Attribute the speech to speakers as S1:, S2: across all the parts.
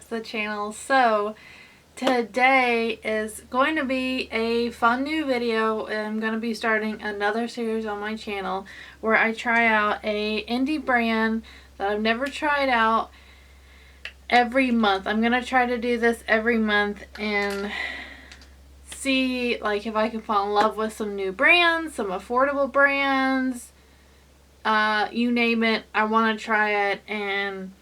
S1: back to the channel. So today is going to be a fun new video, and I'm going to be starting another series on my channel where I try out a indie brand that I've never tried out every month. I'm going to try to do this every month and see like if I can fall in love with some new brands, some affordable brands, you name it. I want to try it. And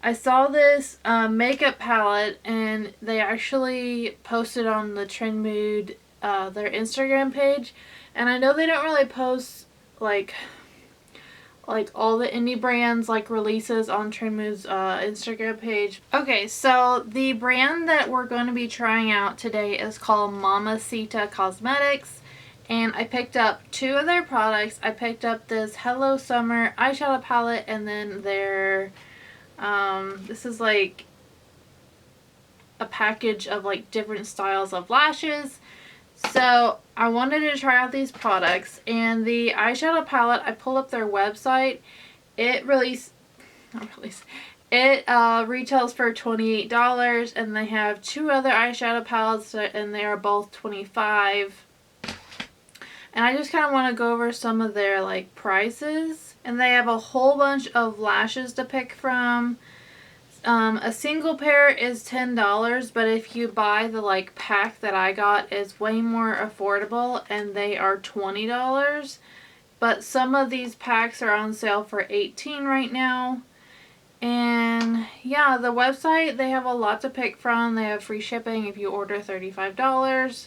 S1: I saw this makeup palette, and they actually posted on the Trend Mood, their Instagram page. And I know they don't really post like all the indie brands like releases on Trend Mood's Instagram page. Okay, so the brand that we're going to be trying out today is called Mamacita Cosmetics. And I picked up two of their products. I picked up this Hello Summer eyeshadow palette, and then their this is like a package of like different styles of lashes. So I wanted to try out these products, and the eyeshadow palette, I pulled up their website. It retails for $28, and they have two other eyeshadow palettes, and they are both $25. And I just kind of want to go over some of their like prices. And they have a whole bunch of lashes to pick from. A single pair is $10, but if you buy the like pack that I got, it's way more affordable, and they are $20. But some of these packs are on sale for $18 right now. And yeah, the website, they have a lot to pick from. They have free shipping if you order $35.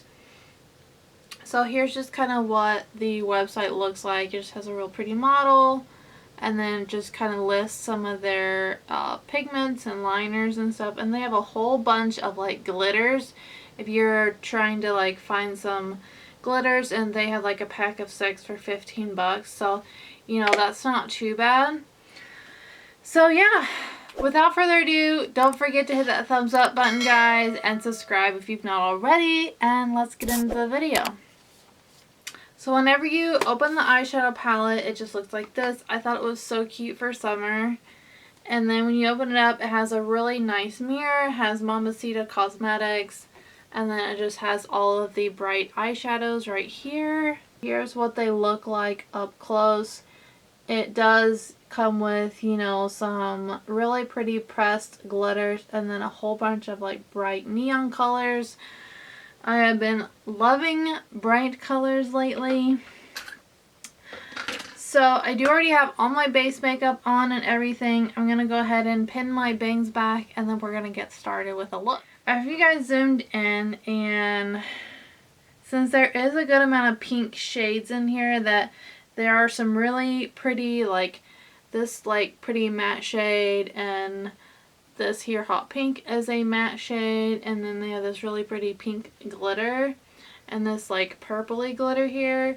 S1: So here's just kind of what the website looks like. It just has a real pretty model, and then just kind of lists some of their pigments and liners and stuff. And they have a whole bunch of like glitters if you're trying to like find some glitters, and they have like a pack of 6 for $15. So you know, that's not too bad. So yeah, without further ado, don't forget to hit that thumbs up button, guys, and subscribe if you've not already, and let's get into the video. So whenever you open the eyeshadow palette, it just looks like this. I thought it was so cute for summer. And then when you open it up, it has a really nice mirror. It has Mamacita Cosmetics. And then it just has all of the bright eyeshadows right here. Here's what they look like up close. It does come with, you know, some really pretty pressed glitters, and then a whole bunch of like bright neon colors. I have been loving bright colors lately. So I do already have all my base makeup on and everything. I'm going to go ahead and pin my bangs back, and then we're going to get started with a look. Have you guys zoomed in, and since there is a good amount of pink shades in here, that there are some really pretty, like this like pretty matte shade, and this here hot pink is a matte shade, and then they have this really pretty pink glitter and this like purpley glitter here.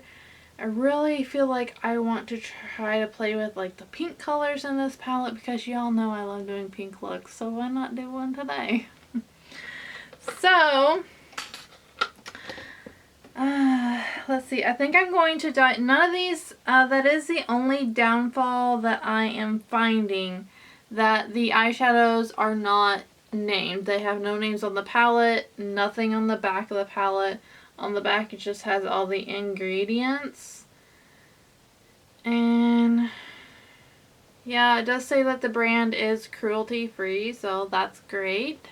S1: I really feel like I want to try to play with like the pink colors in this palette, because y'all know I love doing pink looks, so why not do one today? So let's see, I think I'm going to dye none of these. That is the only downfall that I am finding, that the eyeshadows are not named. They have no names on the palette, nothing on the back of the palette. On the back it just has all the ingredients. And yeah, it does say that the brand is cruelty free, so that's great.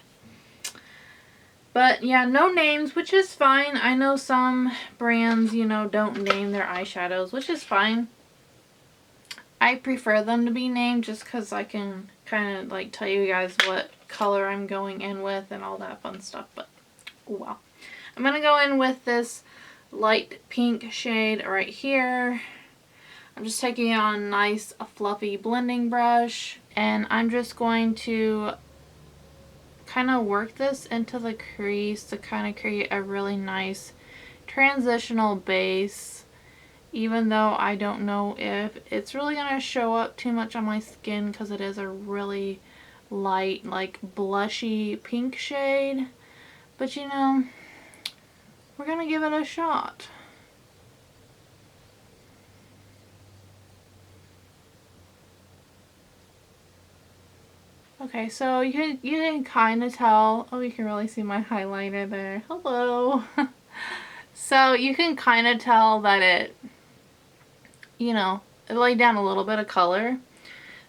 S1: But yeah, no names, which is fine. I know some brands, you know, don't name their eyeshadows, which is fine. I prefer them to be named just because I can kind of like tell you guys what color I'm going in with and all that fun stuff. But oh well. I'm going to go in with this light pink shade right here. I'm just taking it on a nice fluffy blending brush, and I'm just going to kind of work this into the crease to kind of create a really nice transitional base, even though I don't know if it's really going to show up too much on my skin, because it is a really light, like blushy pink shade. But you know, we're going to give it a shot. Okay, so you can kind of tell. Oh, you can really see my highlighter there. Hello. So you can kind of tell that it, you know, it laid down a little bit of color.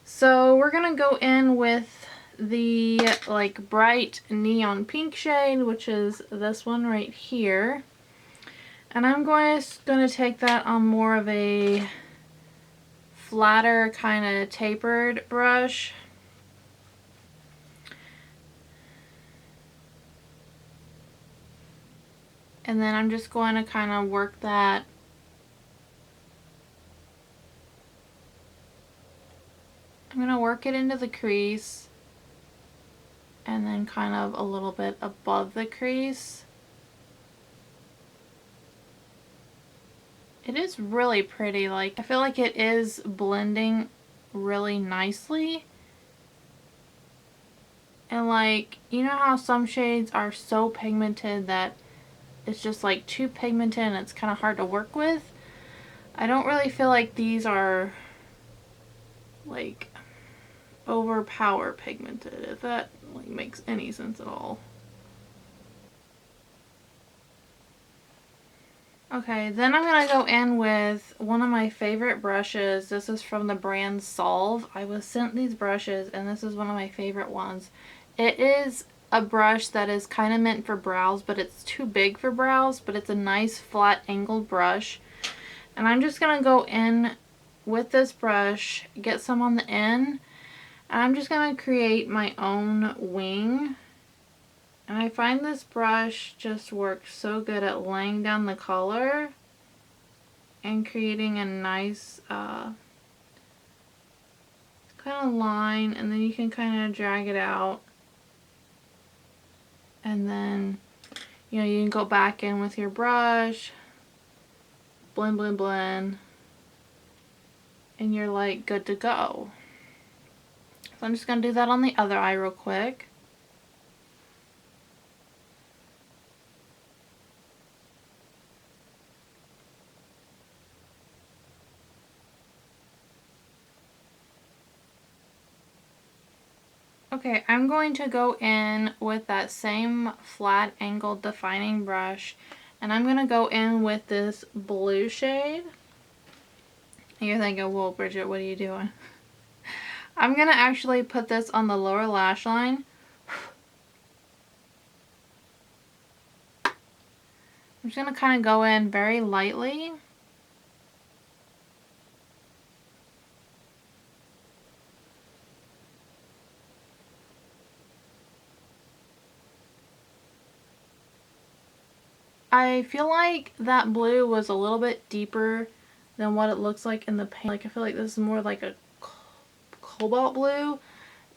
S1: So we're gonna go in with the like bright neon pink shade, which is this one right here. And I'm gonna take that on more of a flatter kind of tapered brush. And then I'm just going to kind of work that I'm going to work it into the crease and then kind of a little bit above the crease. It is really pretty. Like, I feel like it is blending really nicely. And like, you know how some shades are so pigmented that it's just like too pigmented and it's kind of hard to work with? I don't really feel like these are like overpower pigmented, if that like makes any sense at all. Okay, then I'm gonna go in with one of my favorite brushes. This is from the brand Solve. I was sent these brushes and this is one of my favorite ones. It is a brush that is kind of meant for brows, but it's too big for brows, but it's a nice flat angled brush. And I'm just gonna go in with this brush, get some on the end, and I'm just gonna create my own wing. And I find this brush just works so good at laying down the color and creating a nice kind of line, and then you can kind of drag it out. And then, you know, you can go back in with your brush, blend, blend, blend, and you're like good to go. So I'm just going to do that on the other eye real quick. Okay, I'm going to go in with that same flat angled defining brush, and I'm going to go in with this blue shade. And you're thinking, whoa, Bridget, what are you doing? I'm going to actually put this on the lower lash line. I'm just going to kind of go in very lightly. I feel like that blue was a little bit deeper than what it looks like in the paint. Like, I feel like this is more like a cobalt blue,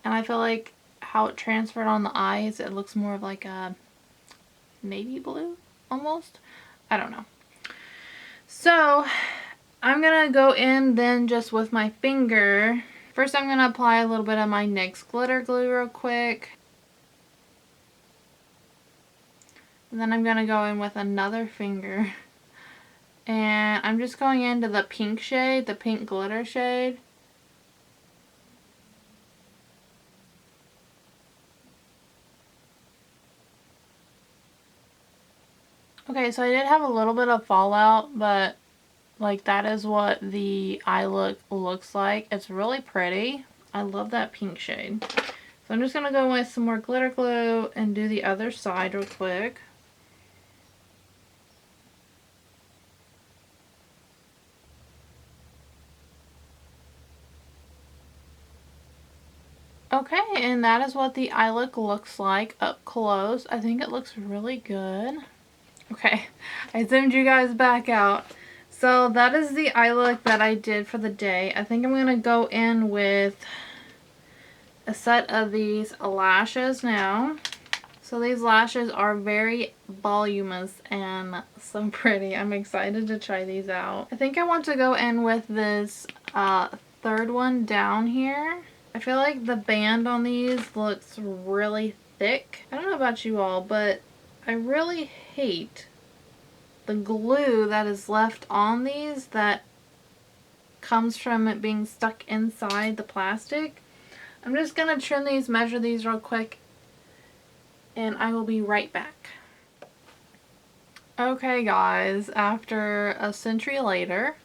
S1: and I feel like how it transferred on the eyes, it looks more of like a navy blue almost. I don't know. So I'm gonna go in then just with my finger. First I'm gonna apply a little bit of my NYX glitter glue real quick. And then I'm going to go in with another finger. And I'm just going into the pink shade, the pink glitter shade. Okay, so I did have a little bit of fallout, but like that is what the eye look looks like. It's really pretty. I love that pink shade. So I'm just going to go with some more glitter glue and do the other side real quick. Okay, and that is what the eye look looks like up close. I think it looks really good. Okay, I zoomed you guys back out. So that is the eye look that I did for the day. I think I'm going to go in with a set of these lashes now. So these lashes are very voluminous and so pretty. I'm excited to try these out. I think I want to go in with this third one down here. I feel like the band on these looks really thick. I don't know about you all, but I really hate the glue that is left on these that comes from it being stuck inside the plastic. I'm just going to trim these, measure these real quick, and I will be right back. Okay guys, after a century later,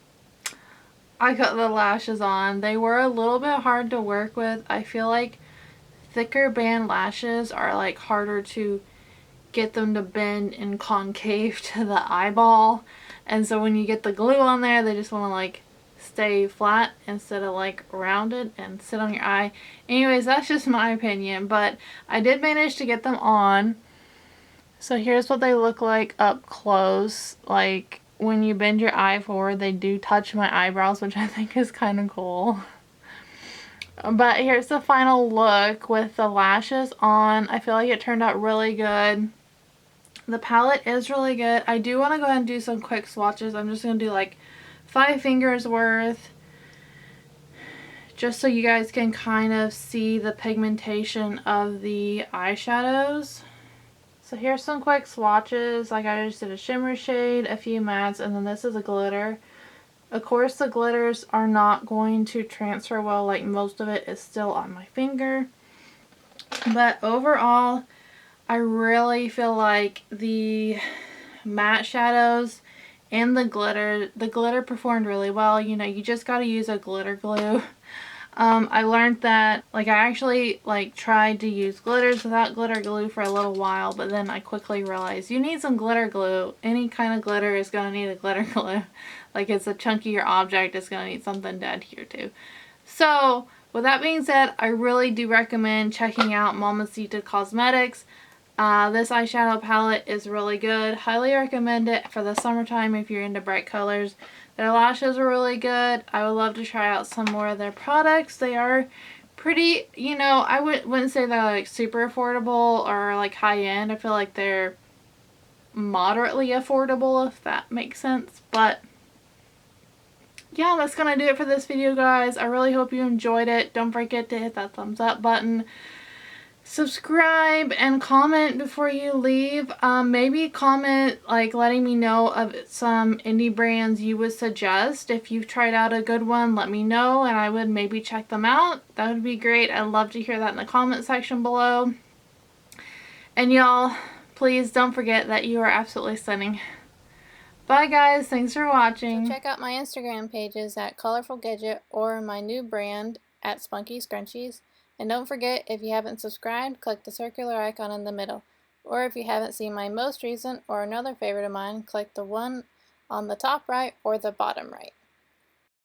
S1: I got the lashes on. They were a little bit hard to work with. I feel like thicker band lashes are like harder to get them to bend and concave to the eyeball. And so when you get the glue on there, they just want to like stay flat instead of like rounded and sit on your eye. Anyways, that's just my opinion, but I did manage to get them on. So here's what they look like up close. Like when you bend your eye forward, they do touch my eyebrows, which I think is kind of cool. But here's the final look with the lashes on. I feel like it turned out really good. The palette is really good. I do want to go ahead and do some quick swatches. I'm just going to do like 5 fingers worth, just so you guys can kind of see the pigmentation of the eyeshadows. So here's some quick swatches. Like I just did a shimmer shade, a few mattes, and then this is a glitter. Of course the glitters are not going to transfer well, like most of it is still on my finger. But overall, I really feel like the matte shadows and the glitter performed really well. You know, you just got to use a glitter glue. I learned that, like, I actually like tried to use glitters without glitter glue for a little while, but then I quickly realized you need some glitter glue. Any kind of glitter is going to need a glitter glue. Like, it's a chunkier object, it's going to need something to adhere to. So with that being said, I really do recommend checking out Mamacita Cosmetics. This eyeshadow palette is really good. Highly recommend it for the summertime if you're into bright colors. Their lashes are really good. I would love to try out some more of their products. They are pretty, you know, I wouldn't say they're like super affordable or like high end. I feel like they're moderately affordable, if that makes sense. But yeah, that's gonna do it for this video, guys. I really hope you enjoyed it. Don't forget to hit that thumbs up button. Subscribe and comment before you leave. Maybe comment like letting me know of some indie brands you would suggest. If you've tried out a good one, let me know and I would maybe check them out. That would be great. I'd love to hear that in the comment section below. And y'all, please don't forget that you are absolutely stunning. Bye guys, thanks for watching.
S2: So check out my Instagram pages at Colorful Gadget or my new brand at Spunky Scrunchies. And don't forget, if you haven't subscribed, click the circular icon in the middle. Or if you haven't seen my most recent or another favorite of mine, click the one on the top right or the bottom right.